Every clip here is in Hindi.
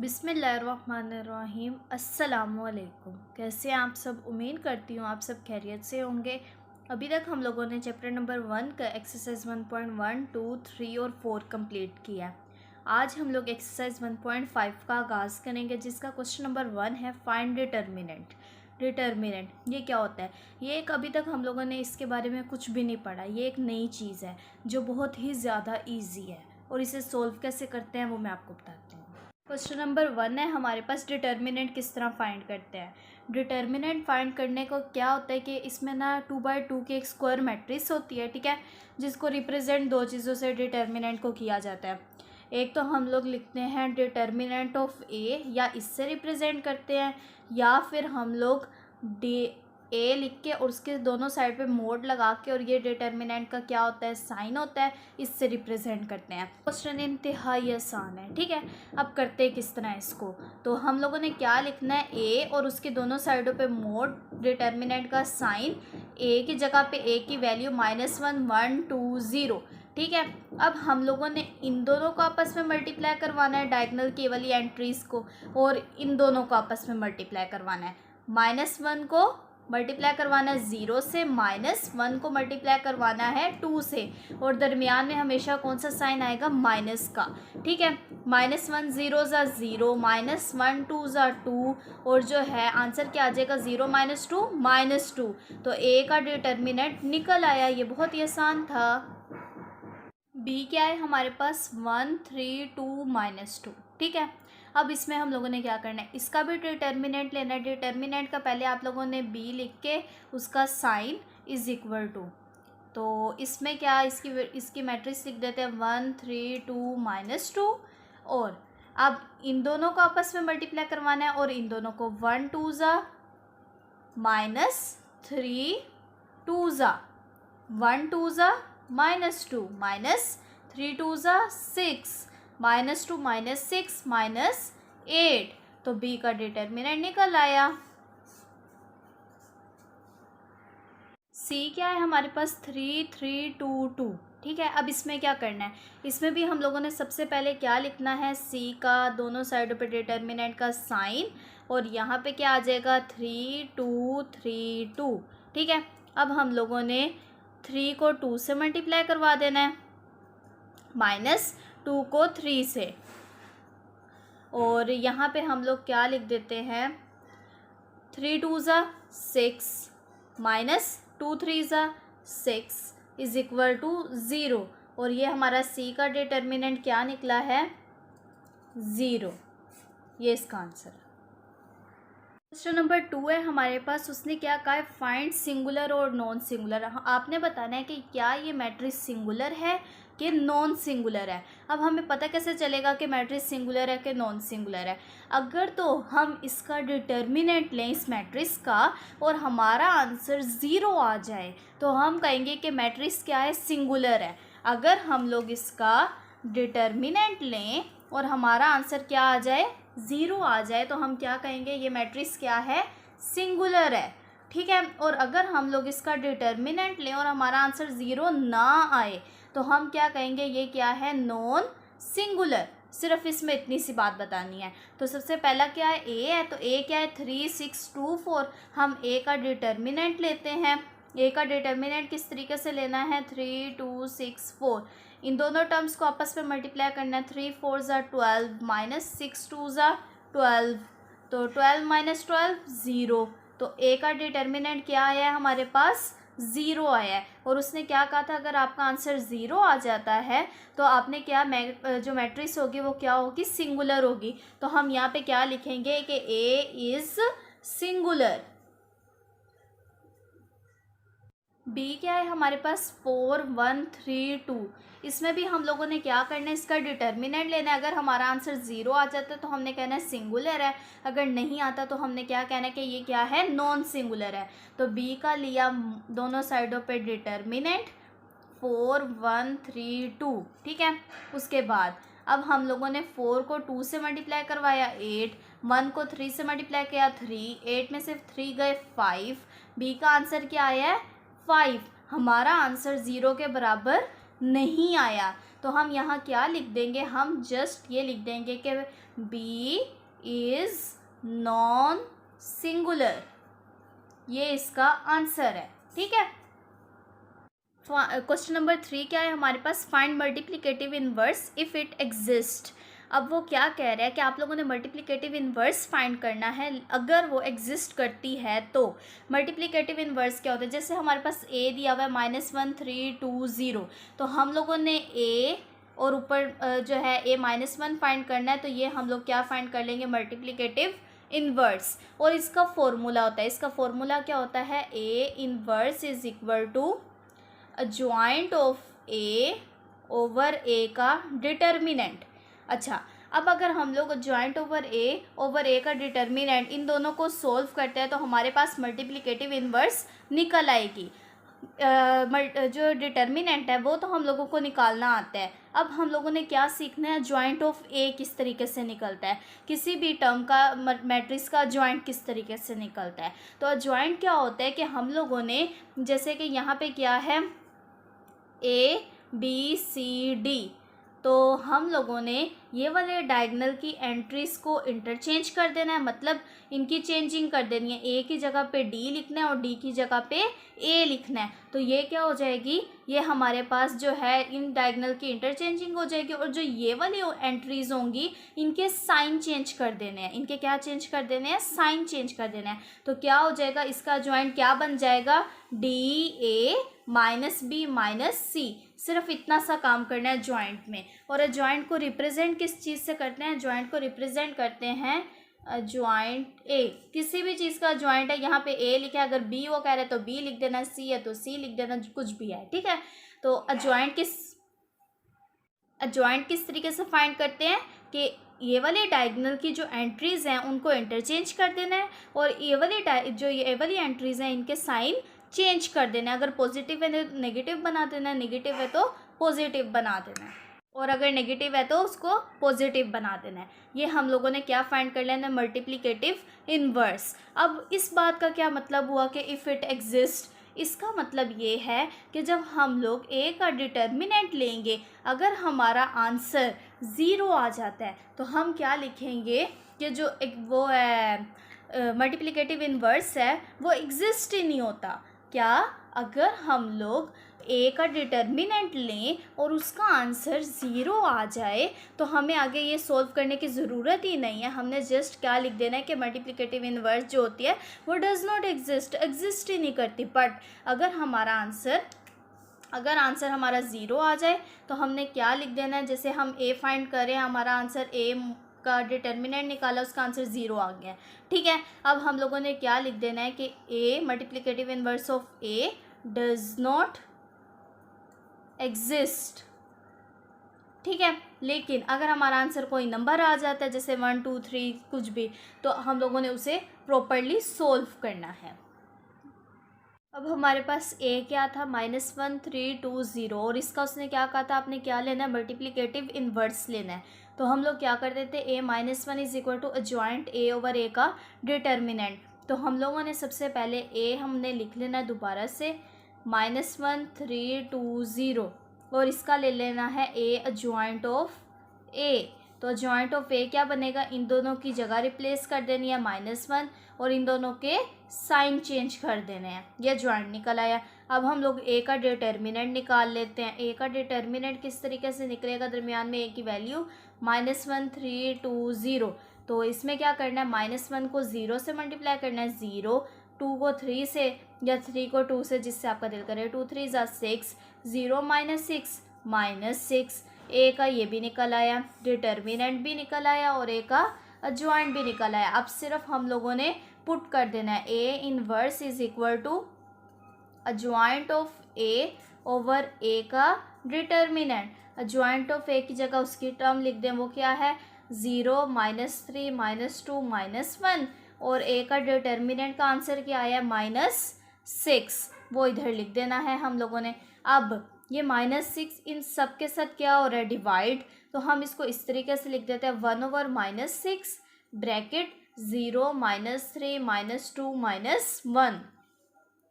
बिस्मिल्लाहिर्रहमानिर्रहीम। अस्सलामुअलैकुम। कैसे हैं आप सब? उम्मीद करती हूँ आप सब खैरियत से होंगे। अभी तक हम लोगों ने चैप्टर नंबर 1 का एक्सरसाइज 1.1, 2, 3 और 4 कंप्लीट किया है। आज हम लोग एक्सरसाइज 1.5 का आगाज़ करेंगे, जिसका क्वेश्चन नंबर 1 है फाइंड डिटर्मिनेंट। डिटर्मिनेंट ये क्या होता है? ये एक अभी तक हम लोगों ने इसके बारे में कुछ भी नहीं पढ़ा। ये एक नई चीज़ है जो बहुत ही ज़्यादा ईजी है, और इसे सोल्व कैसे करते हैं वो मैं आपको बताती हूँ। क्वेश्चन नंबर 1 है हमारे पास, डिटर्मिनेंट किस तरह फाइंड करते हैं। डिटर्मिनेंट फाइंड करने को क्या होता है कि इसमें ना 2x2 की एक स्क्वायर मैट्रिक्स होती है, ठीक है, जिसको रिप्रेजेंट दो चीज़ों से डिटर्मिनेंट को किया जाता है। एक तो हम लोग लिखते हैं डिटर्मिनेंट ऑफ ए, या इससे रिप्रेजेंट करते हैं, या फिर हम लोग ए लिख के और उसके दोनों साइड पे मोड लगा के, और ये डिटर्मिनेंट का क्या होता है, साइन होता है, इससे रिप्रेजेंट करते हैं। क्वेश्चन इंतहाई आसान है, ठीक है। अब करते हैं किस तरह इसको। तो हम लोगों ने क्या लिखना है, ए और उसके दोनों साइडों पे मोड, डिटर्मिनेंट का साइन, ए की जगह पे ए की वैल्यू -1 1 2 0, ठीक है। अब हम लोगों ने इन दोनों को आपस में मल्टीप्लाई करवाना है, डायगोनल की वाली एंट्रीज को, और इन दोनों को आपस में मल्टीप्लाई करवाना है। -1 को मल्टीप्लाई करवाना है 0 से, -1 को मल्टीप्लाई करवाना है 2 से, और दरमियान में हमेशा कौन सा साइन आएगा, माइनस का, ठीक है। -1 0 ज़ा 0, -1 2 ज़ा 2, और जो है आंसर क्या आ जाएगा, 0 - 2 -2। तो ए का डिटर्मिनेंट निकल आया। ये बहुत ही आसान था। बी क्या है हमारे पास, 1 3 2 -2, ठीक है। अब इसमें हम लोगों ने क्या करना है, इसका भी डिटर्मिनेंट लेना है। डिटर्मिनेंट का पहले आप लोगों ने बी लिख के उसका साइन इज इक्वल टू, तो इसमें क्या, इसकी मैट्रिक्स लिख देते हैं 1 3 2 -2, और अब इन दोनों को आपस में मल्टीप्लाई करवाना है, और इन दोनों को 1 2 ज़ा -3 2 ज़ा 1 2 ज़ा -2 -3 2 ज़ा 6 -2 -6 -8, तो बी का डिटर्मिनेंट निकल आया। सी क्या है हमारे पास, 3 3 2 2, ठीक है। अब इसमें क्या करना है, इसमें भी हम लोगों ने सबसे पहले क्या लिखना है, सी का दोनों साइडों पे डिटर्मिनेंट का साइन, और यहाँ पे क्या आ जाएगा 3 2 3 2, ठीक है। अब हम लोगों ने 3 को 2 से मल्टीप्लाई करवा देना है, -2 को 3 से, और यहाँ पे हम लोग क्या लिख देते हैं, 3 2 ज़ा 6 -2 3 ज़ा 6 इज इक्वल टू 0, और ये हमारा सी का डिटर्मिनेंट क्या निकला है, 0। ये इसका आंसर है। क्वेश्चन नंबर 2 है हमारे पास, उसने क्या कहा है, फाइंड सिंगुलर और नॉन सिंगुलर। आपने बताना है कि क्या ये मैट्रिक्स सिंगुलर है कि नॉन सिंगुलर है। अब हमें पता कैसे चलेगा कि मैट्रिक्स सिंगुलर है कि नॉन सिंगुलर है? अगर तो हम इसका डिटर्मिनेंट लें इस मैट्रिक्स का, और हमारा आंसर 0 आ जाए, तो हम कहेंगे कि मैट्रिक्स क्या है, सिंगुलर है। अगर हम लोग इसका डिटर्मिनेंट लें और हमारा आंसर क्या आ जाए, 0 आ जाए, तो हम क्या कहेंगे, ये मैट्रिक्स क्या है, सिंगुलर है, ठीक है। और अगर हम लोग इसका डिटर्मिनेंट लें और हमारा आंसर 0 ना आए, तो हम क्या कहेंगे, ये क्या है, नॉन सिंगुलर। सिर्फ इसमें इतनी सी बात बतानी है। तो सबसे पहला क्या है, ए है, तो ए क्या है, 3 6 2 4। हम ए का डिटर्मिनेंट लेते हैं। ए का डिटर्मिनेंट किस तरीके से लेना है, 3 2 6 4, इन दोनों टर्म्स को आपस में मल्टीप्लाई करना है, 3 4 ज़ा 12 -6 2 ज़ा 12, तो 12 -12 0। तो ए का डिटर्मिनेंट क्या आया है हमारे पास, 0 आया है। और उसने क्या कहा था, अगर आपका आंसर 0 आ जाता है तो आपने क्या, जो मैट्रिक्स होगी वो क्या होगी, सिंगुलर होगी। तो हम यहाँ पे क्या लिखेंगे कि ए इज सिंगुलर। बी क्या है हमारे पास, 4 1 3 2। इसमें भी हम लोगों ने क्या करना है, इसका डिटर्मिनेंट लेना है। अगर हमारा आंसर 0 आ जाता है तो हमने कहना है सिंगुलर है, अगर नहीं आता तो हमने क्या कहना है कि ये क्या है, नॉन सिंगुलर है। तो बी का लिया दोनों साइडों पे डिटर्मिनेंट 4 1 3 2, ठीक है। उसके बाद अब हम लोगों ने 4 को 2 से मल्टीप्लाई करवाया 8, 1 को 3 से मल्टीप्लाई किया 3, 8 में से 3 गए 5। बी का आंसर क्या आया है, 5। हमारा आंसर 0 के बराबर नहीं आया। तो हम यहाँ क्या लिख देंगे, हम जस्ट ये लिख देंगे कि बी इज़ नॉन सिंगुलर, ये इसका आंसर है। ठीक है। क्वेश्चन नंबर 3 क्या है हमारे पास, find multiplicative inverse if it exist. अब वो क्या कह रहा है कि आप लोगों ने मल्टीप्लिकेटिव इनवर्स फाइंड करना है, अगर वो एग्जिस्ट करती है तो। मल्टीप्लिकेटिव इनवर्स क्या होता है, जैसे हमारे पास ए दिया हुआ है -1 3 2 0, तो हम लोगों ने ए और ऊपर जो है ए -1 फाइंड करना है, तो ये हम लोग क्या फाइंड कर लेंगे, मल्टीप्लिकेटिव इनवर्स। और इसका फॉर्मूला होता है, इसका फॉर्मूला क्या होता है, A inverse is equal to joint of A over A का डिटर्मिनेंट। अच्छा, अब अगर हम लोग ज्वाइंट ओवर ए का डिटर्मिनेंट इन दोनों को सोल्व करते हैं तो हमारे पास मल्टीप्लिकेटिव इनवर्स निकल आएगी। जो डिटर्मिनेंट है वो तो हम लोगों को निकालना आता है। अब हम लोगों ने क्या सीखना है, ज्वाइंट ऑफ ए किस तरीके से निकलता है, किसी भी टर्म का मैट्रिक्स का ज्वाइंट किस तरीके से निकलता है। तो ज्वाइंट क्या होता है कि हम लोगों ने जैसे कि यहाँ पे क्या है ए बी सी डी, तो हम लोगों ने ये वाले डायगोनल की एंट्रीज को इंटरचेंज कर देना है, मतलब इनकी चेंजिंग कर देनी है। ए की जगह पे डी लिखना है और डी की जगह पे ए लिखना है। तो ये क्या हो जाएगी, ये हमारे पास जो है इन डायगोनल की इंटरचेंजिंग हो जाएगी। और जो ये वाली एंट्रीज होंगी इनके साइन चेंज कर देने हैं, इनके क्या चेंज कर देने हैं, साइन चेंज कर देना है। तो क्या हो जाएगा, इसका ज्वाइंट क्या बन जाएगा, D A minus B minus C. सिर्फ इतना सा काम करना है ज्वाइंट में। और ज्वाइंट को रिप्रेजेंट किस चीज़ से करते हैं, ज्वाइंट को रिप्रेजेंट करते हैं ज्वाइंट ए, किसी भी चीज़ का ज्वाइंट है, यहाँ पे ए लिखा है, अगर बी वो कह रहे हैं तो बी लिख देना, सी है तो सी लिख देना, कुछ भी है। ठीक है। तो ज्वाइंट किस तरीके से फाइंड करते हैं कि ये वाले डायगोनल की जो एंट्रीज हैं उनको इंटरचेंज कर देना है, और ये वाली एंट्रीज हैं इनके साइन चेंज कर देना है। अगर पॉजिटिव है तो नेगेटिव बना देना है, नेगेटिव है तो पॉजिटिव बना देना है, और अगर नेगेटिव है तो उसको पॉजिटिव बना देना है। ये हम लोगों ने क्या फाइंड कर लेना है, मल्टीप्लिकेटिव इनवर्स। अब इस बात का क्या मतलब हुआ कि इफ़ इट एग्जिस्ट, इसका मतलब ये है कि जब हम लोग ए का डिटर्मिनेंट लेंगे, अगर हमारा आंसर 0 आ जाता है तो हम क्या लिखेंगे कि जो एक वो है मल्टीप्लिकेटिव इनवर्स है वो एग्जिस्ट ही नहीं होता। क्या, अगर हम लोग ए का डिटर्मिनेंट लें और उसका आंसर 0 आ जाए तो हमें आगे ये सॉल्व करने की ज़रूरत ही नहीं है। हमने जस्ट क्या लिख देना है कि मल्टीप्लिकेटिव इनवर्स जो होती है वो डज़ नॉट एग्जिस्ट ही नहीं करती। बट अगर आंसर हमारा 0 आ जाए तो हमने क्या लिख देना है, जैसे हम ए फाइंड करें, हमारा आंसर ए का डिटर्मिनेंट निकाला, उसका आंसर 0 आ गया। ठीक है। अब हम लोगों ने क्या लिख देना है कि A multiplicative inverse of A does not exist. ठीक है। लेकिन अगर हमारा आंसर कोई नंबर आ जाता है, जैसे 1 2 3 कुछ भी, तो हम लोगों ने उसे प्रॉपरली सोल्व करना है। अब हमारे पास ए क्या था, -1 3 2 0, और इसका उसने क्या कहा था, आपने क्या लेना है, मल्टीप्लिकेटिव इनवर्स लेना है। तो हम लोग क्या कर देते, A -1 is equal to adjoint A over A का डिटर्मिनेंट। तो हम लोगों ने सबसे पहले ए हमने लिख लेना है दोबारा से, -1 3 2 0, और इसका ले लेना है ए ज्वाइंट ऑफ ए। तो ज्वाइंट ऑफ ए क्या बनेगा, इन दोनों की जगह रिप्लेस कर देनी है -1, और इन दोनों के साइन चेंज कर देने हैं। यह ज्वाइंट निकल आया। अब हम लोग ए का डिटर्मिनेंट निकाल लेते हैं। ए का डिटर्मिनेंट किस तरीके से निकलेगा, दरमियान में ए की वैल्यू -1 3 2 0। तो इसमें क्या करना है, -1 को 0 से मल्टीप्लाई करना है, 0, 2 को 3 से, या 3 को 2 से, जिससे आपका दिल करे, 2 3 = 6, 0 - 6 ए का ये भी निकल आया, डिटर्मिनेंट भी निकल आया, और ए का ज्वाइंट भी निकल आया। अब सिर्फ हम लोगों ने पुट कर देना है, A inverse is equal to joint of A over A का डिटर्मिनेंट। ज्वाइंट ऑफ ए की जगह उसकी टर्म लिख दें, वो क्या है, 0 -3 -2 -1, और ए का डिटर्मिनेंट का आंसर क्या आया, -6, वो इधर लिख देना है हम लोगों ने। अब ये -6 इन सब के साथ क्या हो रहा है, डिवाइड, तो हम इसको इस तरीके से लिख देते हैं, 1 ओवर -6 ब्रैकेट 0 -3 -2 -1,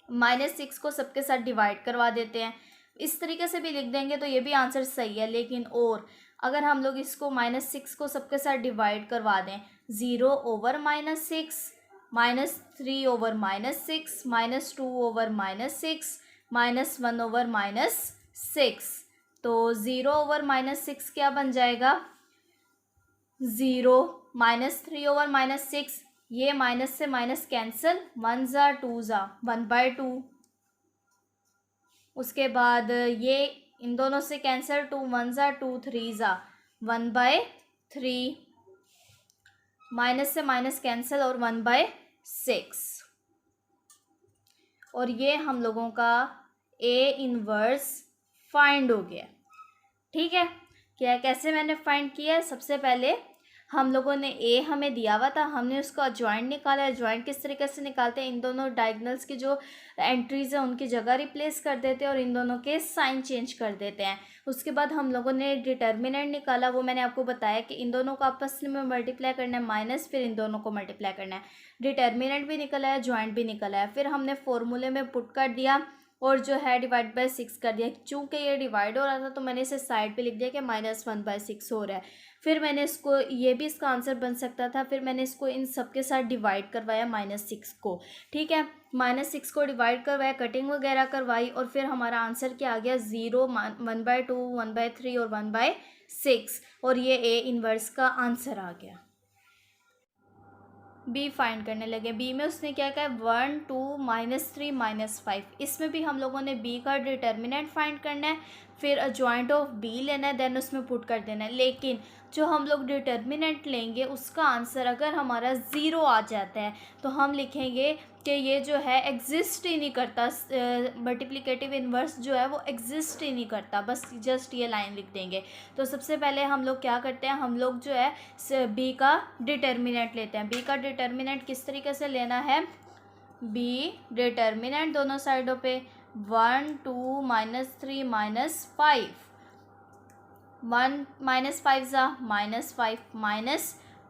-6 को सबके साथ डिवाइड करवा देते हैं। इस तरीके से भी लिख देंगे तो ये भी आंसर सही है। लेकिन और अगर हम लोग इसको -6 को सबके साथ डिवाइड करवा दें, 0/-6, -3/-6, -2/-6, -1/-6, तो 0/-6 क्या बन जाएगा, 0, -3/-6, ये माइनस से माइनस कैंसिल, 1 ज़ा 2 ज़ा 1/2, उसके बाद ये इन दोनों से कैंसिल, 2 1 ज़ा 2 3 ज़ा 1/3, माइनस से माइनस कैंसिल और 1/6, और ये हम लोगों का ए इनवर्स फाइंड हो गया। ठीक है, क्या कैसे मैंने फाइंड किया है, सबसे पहले हम लोगों ने ए हमें दिया हुआ था, हमने उसका ज्वाइंट निकाला है। ज्वाइंट किस तरीके से निकालते हैं, इन दोनों डायगोनल्स की जो एंट्रीज है उनकी जगह रिप्लेस कर देते हैं और इन दोनों के साइन चेंज कर देते हैं। उसके बाद हम लोगों ने डिटर्मिनेंट निकाला, वो मैंने आपको बताया कि इन दोनों को आपस में मल्टीप्लाई करना है माइनस, फिर इन दोनों को मल्टीप्लाई करना है। डिटर्मिनेंट भी निकला है, ज्वाइंट भी निकला है, फिर हमने फॉर्मूले में पुट कर दिया और जो है डिवाइड/6 कर दिया। चूँकि ये डिवाइड हो रहा था तो मैंने इसे साइड पे लिख दिया कि -1/6 हो रहा है। फिर मैंने इसको, ये भी इसका आंसर बन सकता था, फिर मैंने इसको इन सब के साथ डिवाइड करवाया -6 को। ठीक है, -6 को डिवाइड करवाया, कटिंग वगैरह करवाई और फिर हमारा आंसर क्या आ गया, 0, 1/2, 1/3 और 1/6, और ये ए इनवर्स का आंसर आ गया। बी फाइंड करने लगे। बी में उसने क्या कहा, 1 2 -3 -5। इसमें भी हम लोगों ने बी का डिटर्मिनेंट फाइंड करना है, फिर अजॉइंट ऑफ बी लेना है, देन उसमें पुट कर देना है। लेकिन जो हम लोग डिटर्मिनेंट लेंगे उसका आंसर अगर हमारा 0 आ जाता है तो हम लिखेंगे कि ये जो है एग्जिस्ट ही नहीं करता, मल्टीप्लिकेटिव इन्वर्स जो है वो एग्जिस्ट ही नहीं करता, बस जस्ट ये लाइन लिख देंगे। तो सबसे पहले हम लोग क्या करते हैं, हम लोग जो है बी का डिटर्मिनेंट लेते हैं। बी का डिटर्मिनेंट किस तरीके से लेना है, बी डिटर्मिनेंट दोनों साइडों पे 1 2 -3 -5, 1 -5 ज़ा -5,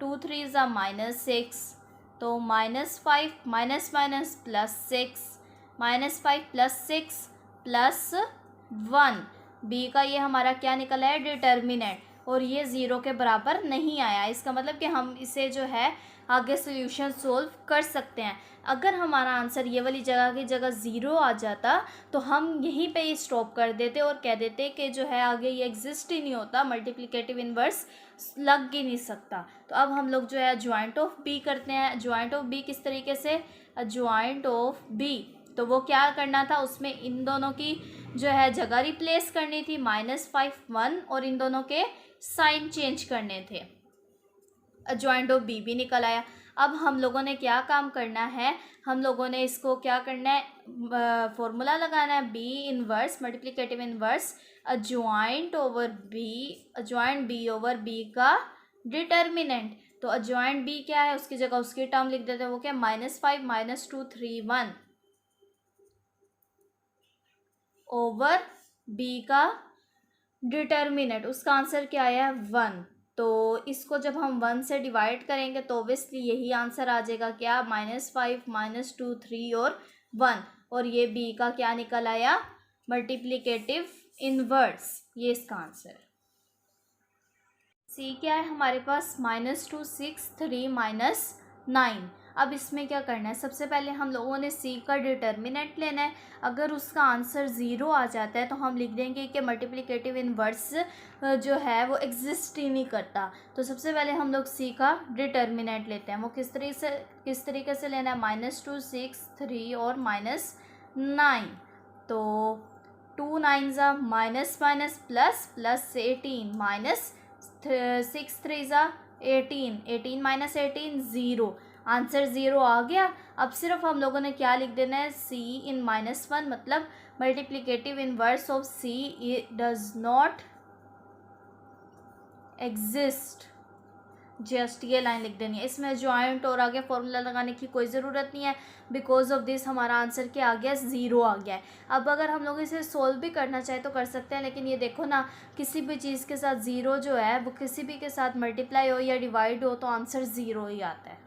-2 3 ज़ा -6, तो -5 माइनस माइनस +6, -5 +6 +1। बी का ये हमारा क्या निकला है, डिटर्मिनेंट, और ये 0 के बराबर नहीं आया। इसका मतलब कि हम इसे जो है आगे सोल्यूशन सोल्व कर सकते हैं। अगर हमारा आंसर ये वाली जगह की जगह 0 आ जाता तो हम यहीं पे ही स्टॉप कर देते और कह देते कि जो है आगे ये एग्जिस्ट ही नहीं होता, मल्टीप्लिकेटिव इन्वर्स लग ही नहीं सकता। तो अब हम लोग जो है ज्वाइंट ऑफ बी करते हैं। ज्वाइंट ऑफ बी किस तरीके से, ज्वाइंट ऑफ बी, तो वो क्या करना था, उसमें इन दोनों की जो है जगह रिप्लेस करनी थी, -5 1, और इन दोनों के साइन चेंज करने थे। ज्वाइंट ऑफ बी भी निकल आया। अब हम लोगों ने क्या काम करना है, हम लोगों ने इसको क्या करना है, फॉर्मूला लगाना है, B inverse multiplicative inverse adjoint B over B का डिटर्मिनेंट। तो अज्वाइंट बी क्या है, उसकी जगह उसकी टर्म लिख देते हैं, वो क्या, -5 -2 3 1 ओवर बी का डिटर्मिनेंट, उसका आंसर क्या आया, 1। तो इसको जब हम 1 से डिवाइड करेंगे तो ओब्वियसली यही आंसर आ जाएगा, क्या, -5 -2 3 और 1, और ये बी का क्या निकल आया, मल्टीप्लिकेटिव इनवर्स, ये इसका आंसर है। सी क्या है हमारे पास, -2 6 3 -9। अब इसमें क्या करना है, सबसे पहले हम लोगों ने सी का डिटर्मिनेंट लेना है। अगर उसका आंसर 0 आ जाता है तो हम लिख देंगे कि मल्टीप्लिकेटिव इनवर्स जो है वो एग्जिस्ट ही नहीं करता। तो सबसे पहले हम लोग सी का डिटर्मिनेंट लेते हैं। वो किस तरीके से लेना है, -2 6 3 और -9। तो 2 9 ज़ा माइनस माइनस प्लस प्लस 18 -6 3 ज़ा 18, 18 -18 0, आंसर 0 आ गया। अब सिर्फ हम लोगों ने क्या लिख देना है, c इन -1, मतलब multiplicative inverse of c does not exist, just ये लाइन लिख देनी है। इसमें ज्वाइंट और आगे फॉर्मूला लगाने की कोई ज़रूरत नहीं है, बिकॉज ऑफ दिस हमारा आंसर क्या आ गया, 0 आ गया है। अब अगर हम लोग इसे सोल्व भी करना चाहे तो कर सकते हैं, लेकिन ये देखो ना, किसी भी चीज़ के साथ 0 जो है वो किसी भी के साथ मल्टीप्लाई हो या डिवाइड हो तो आंसर 0 ही आता है।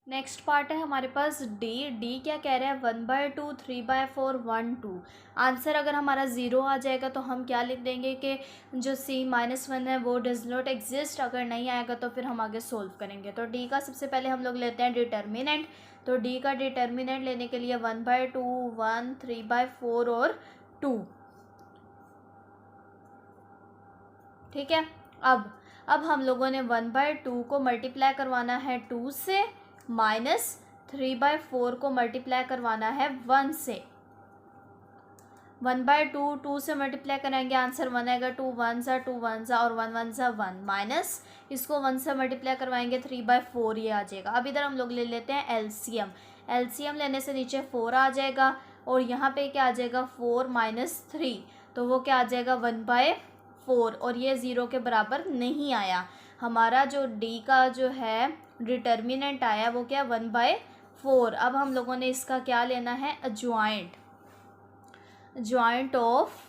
नेक्स्ट पार्ट है हमारे पास डी क्या कह रहा है, 1/2, 3/4, 1, 2। आंसर अगर हमारा ज़ीरो आ जाएगा तो हम क्या लिख देंगे कि जो C-1 है वो डज नॉट एग्जिस्ट। अगर नहीं आएगा तो फिर हम आगे सोल्व करेंगे। तो डी का सबसे पहले हम लोग लेते हैं डिटर्मिनेंट। तो डी का डिटर्मिनेंट लेने के लिए 1/2, 1, 3/4 और 2। ठीक है। अब हम लोगों ने 1/2 को मल्टीप्लाई करवाना है 2 से, माइनस 3/4 को मल्टीप्लाई करवाना है 1 से। 1/2 2 से मल्टीप्लाई करेंगे, आंसर 1 आएगा। 2 1 ज़ा 2 1 ज़ा और 1 1 ज़ा 1, माइनस इसको 1 से मल्टीप्लाई करवाएंगे 3/4 ये आ जाएगा। अब इधर हम लोग ले लेते हैं एलसीएम। एलसीएम लेने से नीचे 4 आ जाएगा और यहाँ पे क्या आ जाएगा 4 - 3, तो वो क्या आ जाएगा 1/4 और ये ज़ीरो के बराबर नहीं आया। हमारा जो डी का जो है डिटर्मिनेंट आया वो क्या 1/4। अब हम लोगों ने इसका क्या लेना है ज्वाइंट ऑफ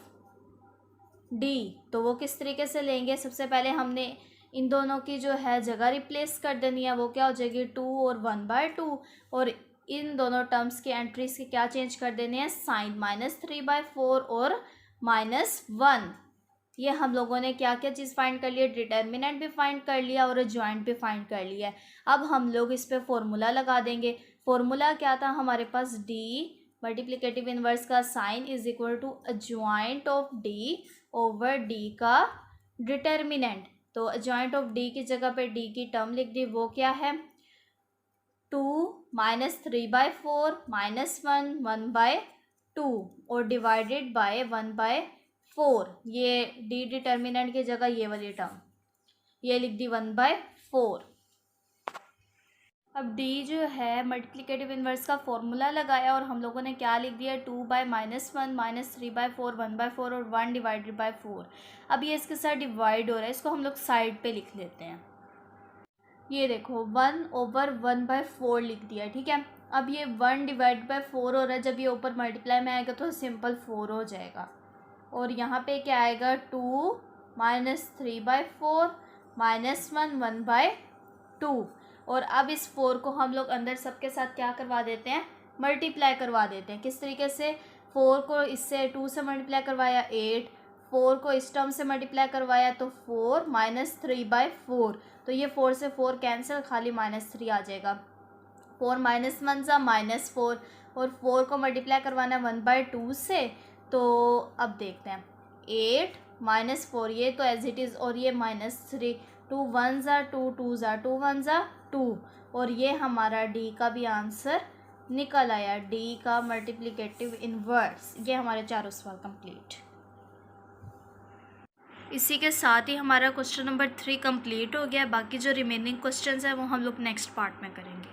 डी। तो वो किस तरीके से लेंगे, सबसे पहले हमने इन दोनों की जो है जगह रिप्लेस कर देनी है। वो क्या हो जाएगी 2 और 1/2 और इन दोनों टर्म्स की एंट्रीज के क्या चेंज कर देने हैं साइन, -3/4 और -1। ये हम लोगों ने क्या क्या चीज़ फाइंड कर लिया, डिटर्मिनेंट भी फाइंड कर लिया और ज्वाइंट भी फाइंड कर लिया है। अब हम लोग इस पे फॉर्मूला लगा देंगे। फॉर्मूला क्या था हमारे पास, डी मल्टीप्लिकेटिव इनवर्स का sign is equal to joint of D over D का डिटर्मिनेंट। तो ज्वाइंट ऑफ डी की जगह पे डी की टर्म लिख दी, वो क्या है 2 -3/4 -1 1/2 और डिवाइडेड बाय 1/4। ये डी डिटर्मिनेंट की जगह ये वाली टर्म ये लिख दी 1/4। अब डी जो है मल्टीप्लिकेटिव इनवर्स का फॉर्मूला लगाया और हम लोगों ने क्या लिख दिया 2/-1 -3/4 1/4 और 1/4। अब ये इसके साथ डिवाइड हो रहा है, इसको हम लोग साइड पे लिख लेते हैं। ये देखो 1/1/4 लिख दिया, ठीक है। अब ये 1/4 हो रहा है, जब ये ऊपर मल्टीप्लाई में आएगा तो सिंपल 4 हो जाएगा और यहाँ पे क्या आएगा 2 -3/4 -1 1/2। और अब इस 4 को हम लोग अंदर सबके साथ क्या करवा देते हैं मल्टीप्लाई करवा देते हैं। किस तरीके से, 4 को इससे 2 से मल्टीप्लाई करवाया 8, 4 को इस टर्म से मल्टीप्लाई करवाया तो 4 -3/4। तो ये 4 से 4 कैंसिल, खाली -3 आ जाएगा। 4 -1 ज़ा -4 और 4 को मल्टीप्लाई करवाना 1/2 से। तो अब देखते हैं 8 -4 ये तो एज इट इज़ और ये -3, 2 1 ज़ा 2 2 ज़ा 2 1 ज़ा 2 और ये हमारा डी का भी आंसर निकल आया, डी का मल्टीप्लिकेटिव इनवर्स। ये हमारे चारों सवाल कंप्लीट। इसी के साथ ही हमारा क्वेश्चन नंबर 3 कंप्लीट हो गया। बाकी जो रिमेनिंग क्वेश्चंस हैं वो हम लोग नेक्स्ट पार्ट में करेंगे।